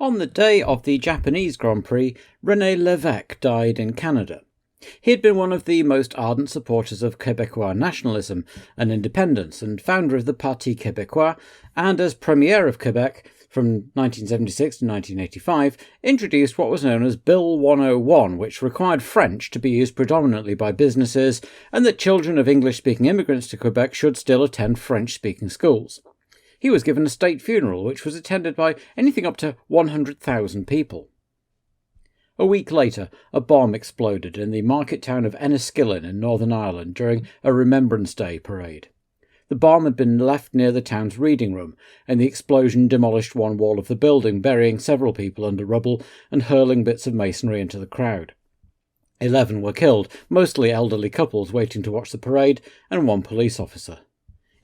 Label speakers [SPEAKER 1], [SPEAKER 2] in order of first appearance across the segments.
[SPEAKER 1] On the day of the Japanese Grand Prix, René Lévesque died in Canada. He had been one of the most ardent supporters of Québécois nationalism and independence and founder of the Parti Québécois, and as Premier of Quebec from 1976 to 1985, introduced what was known as Bill 101, which required French to be used predominantly by businesses and that children of English-speaking immigrants to Quebec should still attend French-speaking schools. He was given a state funeral, which was attended by anything up to 100,000 people. A week later, a bomb exploded in the market town of Enniskillen in Northern Ireland during a Remembrance Day parade. The bomb had been left near the town's reading room, and the explosion demolished one wall of the building, burying several people under rubble and hurling bits of masonry into the crowd. 11 were killed, mostly elderly couples waiting to watch the parade, and 1 police officer.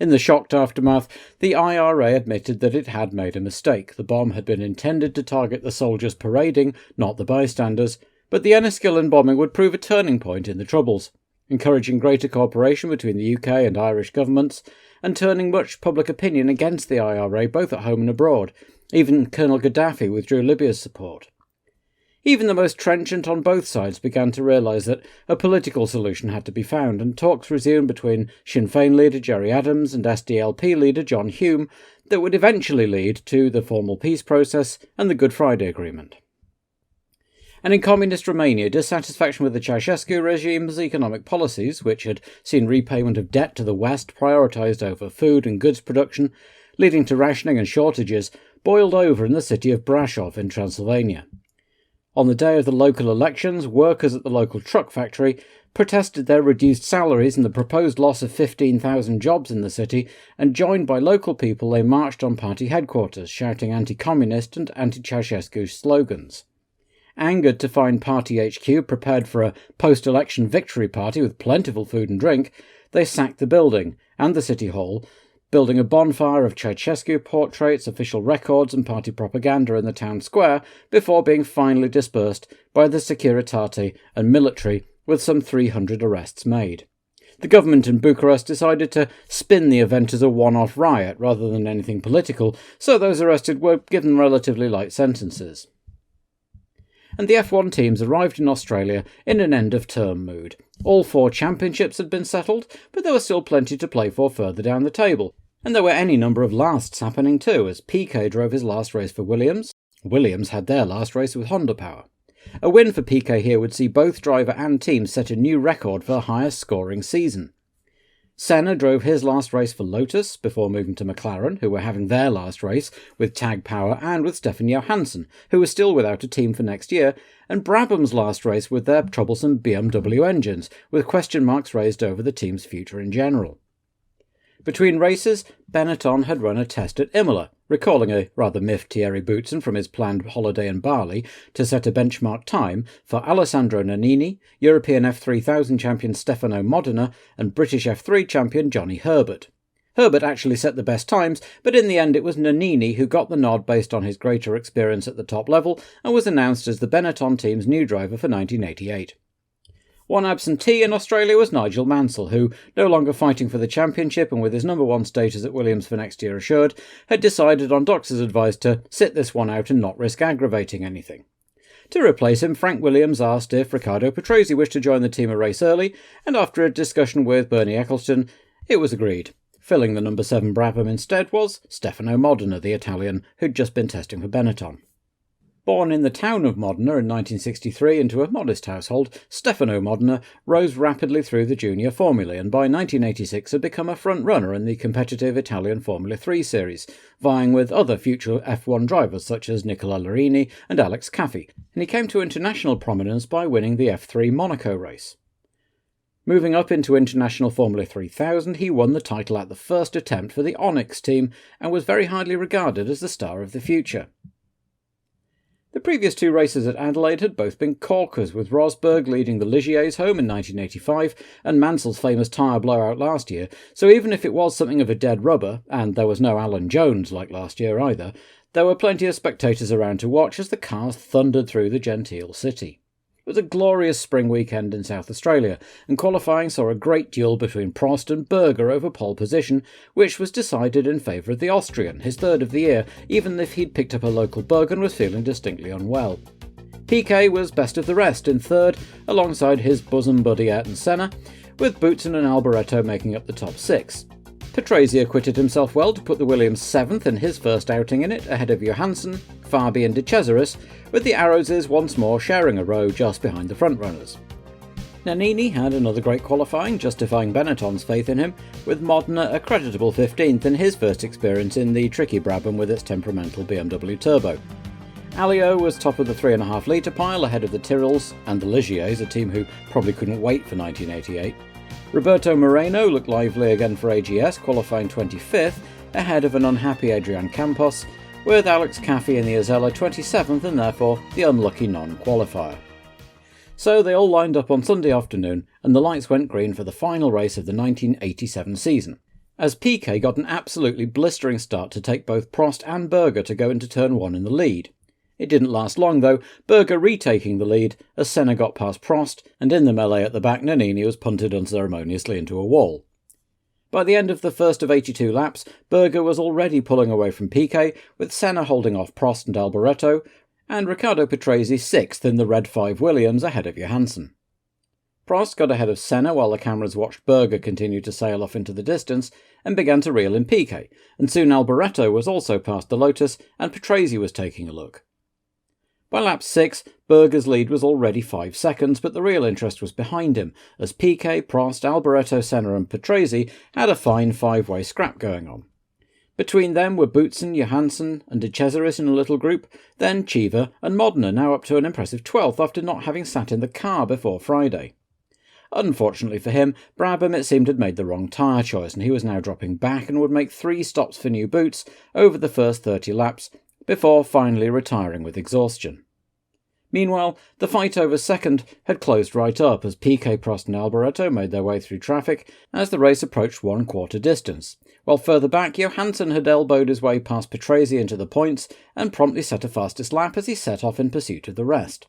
[SPEAKER 1] In the shocked aftermath, the IRA admitted that it had made a mistake. The bomb had been intended to target the soldiers parading, not the bystanders, but the Enniskillen bombing would prove a turning point in the Troubles, encouraging greater cooperation between the UK and Irish governments, and turning much public opinion against the IRA both at home and abroad. Even Colonel Gaddafi withdrew Libya's support. Even the most trenchant on both sides began to realise that a political solution had to be found, and talks resumed between Sinn Féin leader Gerry Adams and SDLP leader John Hume that would eventually lead to the formal peace process and the Good Friday Agreement. And in communist Romania, dissatisfaction with the Ceausescu regime's economic policies, which had seen repayment of debt to the West prioritised over food and goods production, leading to rationing and shortages, boiled over in the city of Brasov in Transylvania. On the day of the local elections, workers at the local truck factory protested their reduced salaries and the proposed loss of 15,000 jobs in the city, and joined by local people they marched on party headquarters, shouting anti-communist and anti-Ceausescu slogans. Angered to find Party HQ prepared for a post-election victory party with plentiful food and drink, they sacked the building and the city hall, building a bonfire of Ceausescu portraits, official records and party propaganda in the town square before being finally dispersed by the Securitate and military, with some 300 arrests made. The government in Bucharest decided to spin the event as a one-off riot rather than anything political, so those arrested were given relatively light sentences. And the F1 teams arrived in Australia in an end-of-term mood. All 4 championships had been settled, but there was still plenty to play for further down the table. And there were any number of lasts happening too, as Piquet drove his last race for Williams. Williams had their last race with Honda Power. A win for Piquet here would see both driver and team set a new record for the highest scoring season. Senna drove his last race for Lotus before moving to McLaren, who were having their last race with Tag Power and with Stefan Johansson, who was still without a team for next year, and Brabham's last race with their troublesome BMW engines, with question marks raised over the team's future in general. Between races, Benetton had run a test at Imola, recalling a rather miffed Thierry Boutsen from his planned holiday in Bali to set a benchmark time for Alessandro Nannini, European F3000 champion Stefano Modena, and British F3 champion Johnny Herbert. Herbert actually set the best times, but in the end it was Nannini who got the nod based on his greater experience at the top level and was announced as the Benetton team's new driver for 1988. One absentee in Australia was Nigel Mansell, who, no longer fighting for the championship and with his number 1 status at Williams for next year assured, had decided on doctor's advice to sit this one out and not risk aggravating anything. To replace him, Frank Williams asked if Riccardo Patrese wished to join the team a race early, and after a discussion with Bernie Eccleston, it was agreed. Filling the number 7 Brabham instead was Stefano Modena, the Italian, who'd just been testing for Benetton. Born in the town of Modena in 1963 into a modest household, Stefano Modena rose rapidly through the junior formula and by 1986 had become a front-runner in the competitive Italian Formula 3 series, vying with other future F1 drivers such as Nicola Larini and Alex Caffey, and he came to international prominence by winning the F3 Monaco race. Moving up into International Formula 3000, he won the title at the first attempt for the Onyx team and was very highly regarded as the star of the future. The previous 2 races at Adelaide had both been corkers, with Rosberg leading the Ligiers home in 1985 and Mansell's famous tyre blowout last year, so even if it was something of a dead rubber, and there was no Alan Jones like last year either, there were plenty of spectators around to watch as the cars thundered through the genteel city. was a glorious spring weekend in South Australia, and qualifying saw a great duel between Prost and Berger over pole position, which was decided in favour of the Austrian, his third of the year, even if he'd picked up a local bug and was feeling distinctly unwell. Piquet was best of the rest in third, alongside his bosom buddy Ayrton Senna, with Boutsen and Alboreto making up the top six. Patrese acquitted himself well to put the Williams 7th in his first outing in it, ahead of Johansson, Fabi and De Cesaris, with the Arrowses once more sharing a row just behind the frontrunners. Nannini had another great qualifying, justifying Benetton's faith in him, with Modena a creditable 15th in his first experience in the tricky Brabham with its temperamental BMW turbo. Alliot was top of the 3.5 litre pile ahead of the Tyrrells and the Ligiers, a team who probably couldn't wait for 1988. Roberto Moreno looked lively again for AGS, qualifying 25th, ahead of an unhappy Adrian Campos, with Alex Caffey in the Azella 27th and therefore the unlucky non-qualifier. So they all lined up on Sunday afternoon, and the lights went green for the final race of the 1987 season, as Piquet got an absolutely blistering start to take both Prost and Berger to go into turn 1 in the lead. It didn't last long though, Berger retaking the lead as Senna got past Prost, and in the melee at the back Nannini was punted unceremoniously into a wall. By the end of the first of 82 laps, Berger was already pulling away from Piquet, with Senna holding off Prost and Alboreto, and Riccardo Patrese 6th in the Red 5 Williams ahead of Johansson. Prost got ahead of Senna while the cameras watched Berger continue to sail off into the distance, and began to reel in Piquet, and soon Alboreto was also past the Lotus, and Patrese was taking a look. By lap 6, Berger's lead was already 5 seconds, but the real interest was behind him, as Piquet, Prost, Alboreto, Senna and Patrese had a fine 5-way scrap going on. Between them were Boutsen, Johansson and De Cesaris in a little group, then Cheever and Modena now up to an impressive 12th after not having sat in the car before Friday. Unfortunately for him, Brabham it seemed had made the wrong tyre choice, and he was now dropping back and would make 3 stops for new boots over the first 30 laps, before finally retiring with exhaustion. Meanwhile, the fight over second had closed right up as Piquet, Prost and Alboreto made their way through traffic as the race approached 1/4 distance, while further back Johansson had elbowed his way past Patrese into the points and promptly set a fastest lap as he set off in pursuit of the rest.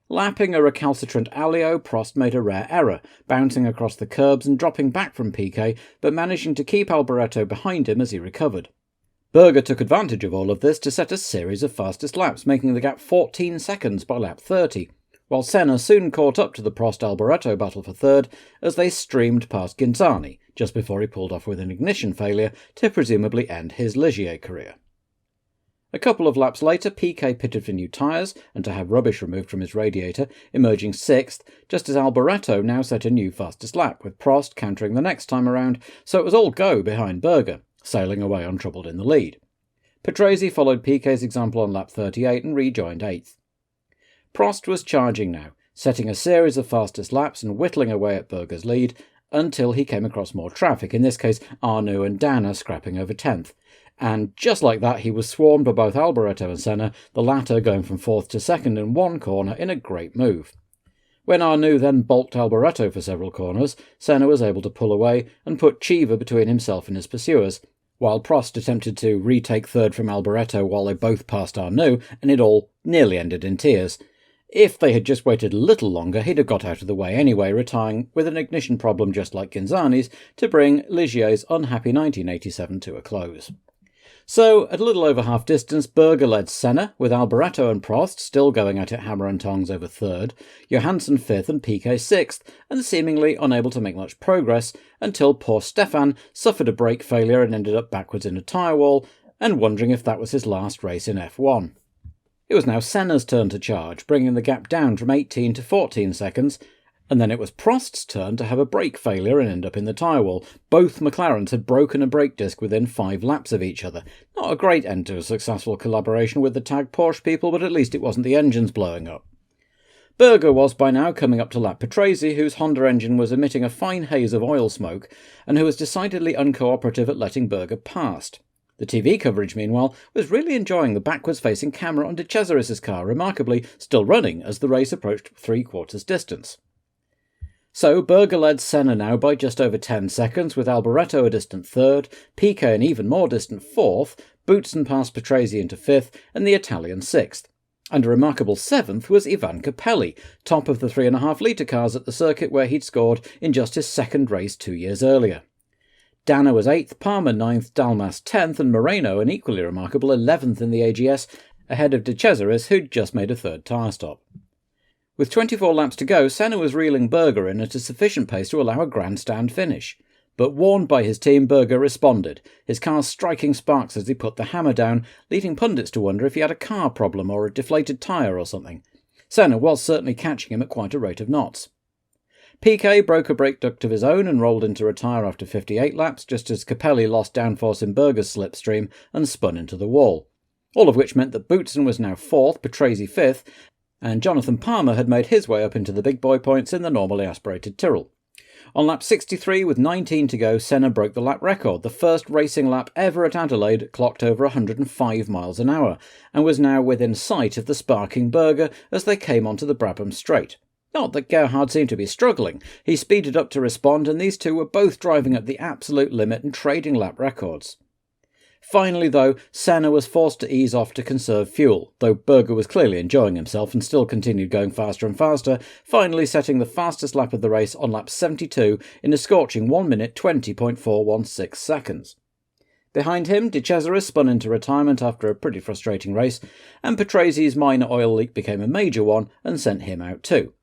[SPEAKER 1] Lapping a recalcitrant Alliot, Prost made a rare error, bouncing across the curbs and dropping back from Piquet, but managing to keep Alboreto behind him as he recovered. Berger took advantage of all of this to set a series of fastest laps, making the gap 14 seconds by lap 30, while Senna soon caught up to the Prost-Alboreto battle for third as they streamed past Ghinzani, just before he pulled off with an ignition failure to presumably end his Ligier career. A couple of laps later, Piquet pitted for new tyres and to have rubbish removed from his radiator, emerging 6th, just as Alboreto now set a new fastest lap, with Prost countering the next time around, so it was all go behind Berger, sailing away untroubled in the lead. Patrese followed Piquet's example on lap 38 and rejoined 8th. Prost was charging now, setting a series of fastest laps and whittling away at Berger's lead until he came across more traffic, in this case Arnoux and Dana scrapping over 10th. And just like that he was swarmed by both Alboreto and Senna, the latter going from 4th to 2nd in one corner in a great move. When Arnoux then balked Alboreto for several corners, Senna was able to pull away and put Cheever between himself and his pursuers, while Prost attempted to retake third from Alboreto while they both passed Arnoux, and it all nearly ended in tears. If they had just waited a little longer, he'd have got out of the way anyway, retiring with an ignition problem just like Ghinzani's to bring Ligier's unhappy 1987 to a close. So, at a little over half distance, Berger led Senna, with Alboreto and Prost still going at it hammer and tongs over third, Johansson 5th and Piquet 6th, and seemingly unable to make much progress until poor Stefan suffered a brake failure and ended up backwards in a tyre wall, and wondering if that was his last race in F1. It was now Senna's turn to charge, bringing the gap down from 18 to 14 seconds, and then it was Prost's turn to have a brake failure and end up in the tyre wall. Both McLarens had broken a brake disc within 5 laps of each other. Not a great end to a successful collaboration with the tag Porsche people, but at least it wasn't the engines blowing up. Berger was by now coming up to lap Patrese, whose Honda engine was emitting a fine haze of oil smoke, and who was decidedly uncooperative at letting Berger past. The TV coverage, meanwhile, was really enjoying the backwards-facing camera on De Cesaris' car, remarkably still running as the race approached 3/4 distance. So Berger led Senna now by just over 10 seconds, with Alboreto a distant third, Piquet an even more distant fourth, Boutsen passed Patrese into 5th, and the Italian 6th. And a remarkable 7th was Ivan Capelli, top of the 3.5 litre cars at the circuit where he'd scored in just his second race 2 years earlier. Danner was 8th, Palmer 9th, Dalmas 10th, and Moreno an equally remarkable 11th in the AGS, ahead of De Cesaris, who'd just made a third tyre stop. With 24 laps to go, Senna was reeling Berger in at a sufficient pace to allow a grandstand finish. But warned by his team, Berger responded, his car striking sparks as he put the hammer down, leading pundits to wonder if he had a car problem or a deflated tyre or something. Senna was certainly catching him at quite a rate of knots. Piquet broke a brake duct of his own and rolled into retire after 58 laps, just as Capelli lost downforce in Berger's slipstream and spun into the wall. All of which meant that Boutsen was now 4th, Patrese 5th, and Jonathan Palmer had made his way up into the big boy points in the normally aspirated Tyrrell. On lap 63, with 19 to go, Senna broke the lap record, the first racing lap ever at Adelaide clocked over 105 miles an hour, and was now within sight of the sparking Berger as they came onto the Brabham Straight. Not that Gerhard seemed to be struggling. He speeded up to respond, and these two were both driving at the absolute limit and trading lap records. Finally, though, Senna was forced to ease off to conserve fuel, though Berger was clearly enjoying himself and still continued going faster and faster, finally setting the fastest lap of the race on lap 72 in a scorching 1 minute 20.416 seconds. Behind him, De Cesaris spun into retirement after a pretty frustrating race, and Patrese's minor oil leak became a major one and sent him out too.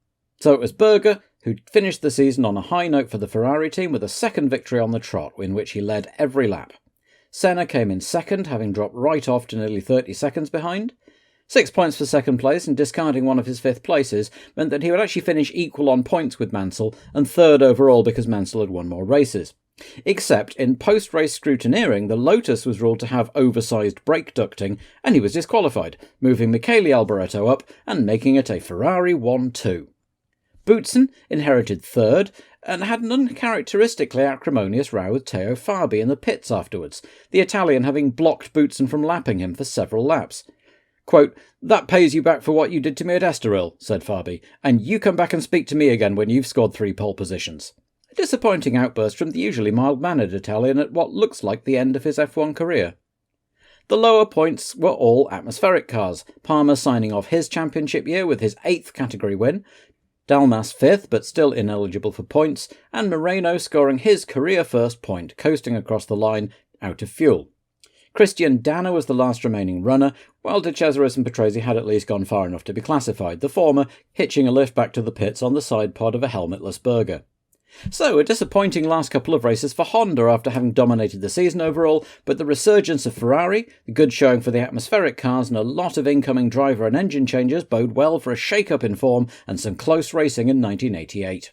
[SPEAKER 1] So it was Berger who finished the season on a high note for the Ferrari team with a second victory on the trot, in which he led every lap. Senna came in second, having dropped right off to nearly 30 seconds behind. 6 points for second place, and discarding one of his 5th places meant that he would actually finish equal on points with Mansell, and 3rd overall because Mansell had won more races. Except in post-race scrutineering, the Lotus was ruled to have oversized brake ducting, and he was disqualified, moving Michele Alboreto up and making it a Ferrari 1-2. Boutsen inherited 3rd, and had an uncharacteristically acrimonious row with Teo Fabi in the pits afterwards, the Italian having blocked Boutsen from lapping him for several laps. Quote, "That pays you back for what you did to me at Estoril," said Fabi, "and you come back and speak to me again when you've scored 3 pole positions." A disappointing outburst from the usually mild-mannered Italian at what looks like the end of his F1 career. The lower points were all atmospheric cars, Palmer signing off his championship year with his 8th category win, Dalmas 5th but still ineligible for points, and Moreno scoring his career first point, coasting across the line out of fuel. Christian Danner was the last remaining runner, while De Cesaris and Patrese had at least gone far enough to be classified, the former hitching a lift back to the pits on the side pod of a helmetless Berger. So, a disappointing last couple of races for Honda after having dominated the season overall, but the resurgence of Ferrari, the good showing for the atmospheric cars, and a lot of incoming driver and engine changes bode well for a shake-up in form and some close racing in 1988.